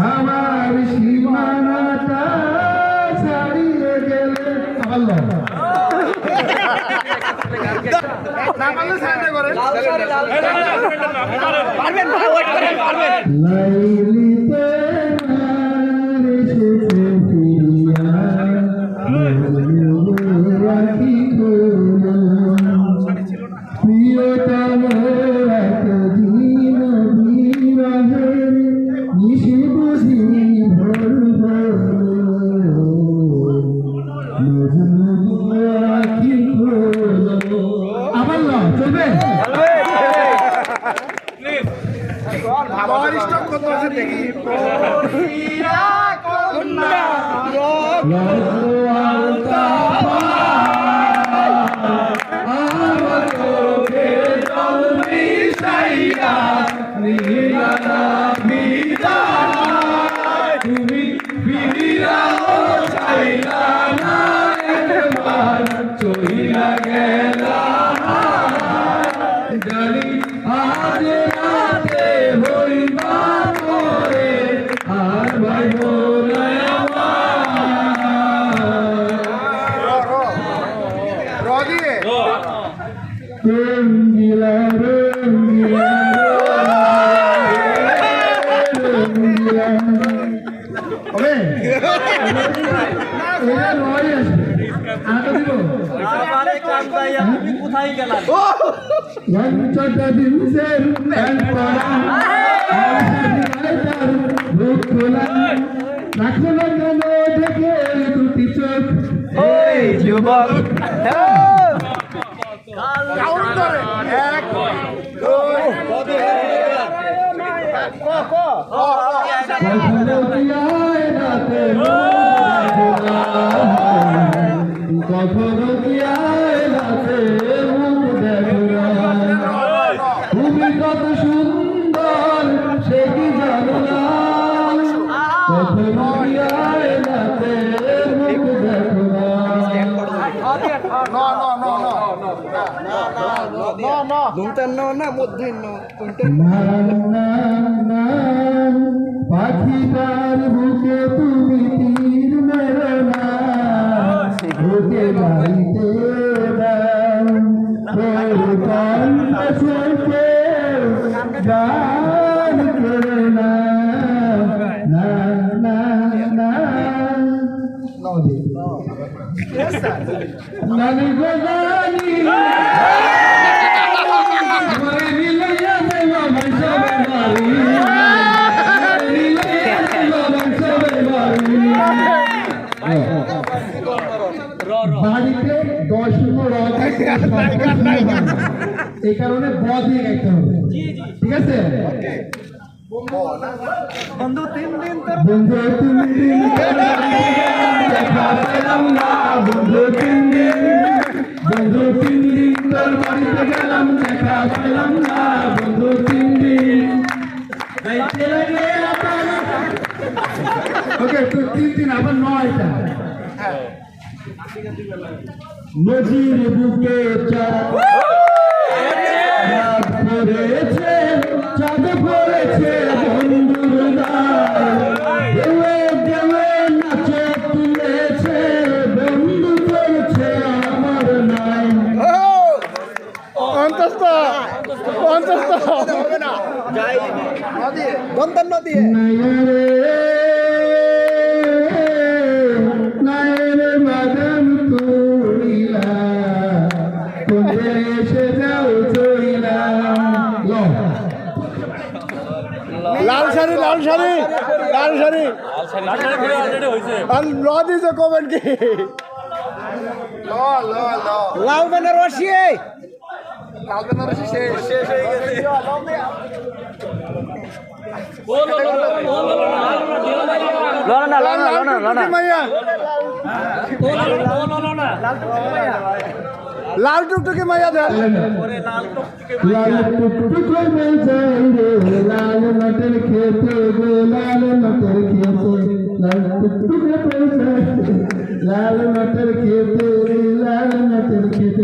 আমার সীমানাটা ছাড়িয়ে গেলে লাইলিতে প্রিয়তম একদিন বিরহের নিশি বুঝি ভরব আবার চলবে তুমি ফিরাও চাইলা না একবার চইলা গেলা জানি আজ রাতে হইবা পরে আর ভাইব না রঙ্গিলা রঙ্গিলা হবে কোথায় গেলাম রাখো না কেন দেখে দুটি চোখ যুবক কখনো কি রাতে মুখ দেখো তুমি কত সুন্দর সে কি জানো না কখনো কি রাতে মুখ দেখো পাখিটার বুকে তুমি তীর মেরো না বুকে বাড়িতে গান করে না নানি গো জানি বাড়িতে 10 এই কারণে ব দিয়ে গাইতে হবে ঠিক আছে বন্ধু 3 দিন দেখা পেলাম না বন্ধু 3 দিন তোর বাড়িতে গেলাম দেখা পেলাম না বন্ধু 3 দিন গাইতে লাগে ওকে তো 3 দিন আবার 9টা নদীর বুকে চাঁদ পড়েছে বন্ধুর দেওয়ে নাচে তুলেছে বন্ধু করেছে আমার নাই 50 দিয়ে মাদাম তুইলা তোমরা এসে যাও চইলা লাল শাড়ি আর ল দিছে কমেন্ট কি লাল বেনারসি শেষ হয়ে গেছে লাল টুকটুকি মাইয়া দেন লাল টুকটুকি লাল নটের খেতে লাল নটের খেতে লাল টুকটুকি লাল নটের খেতে লাল নটের খেতে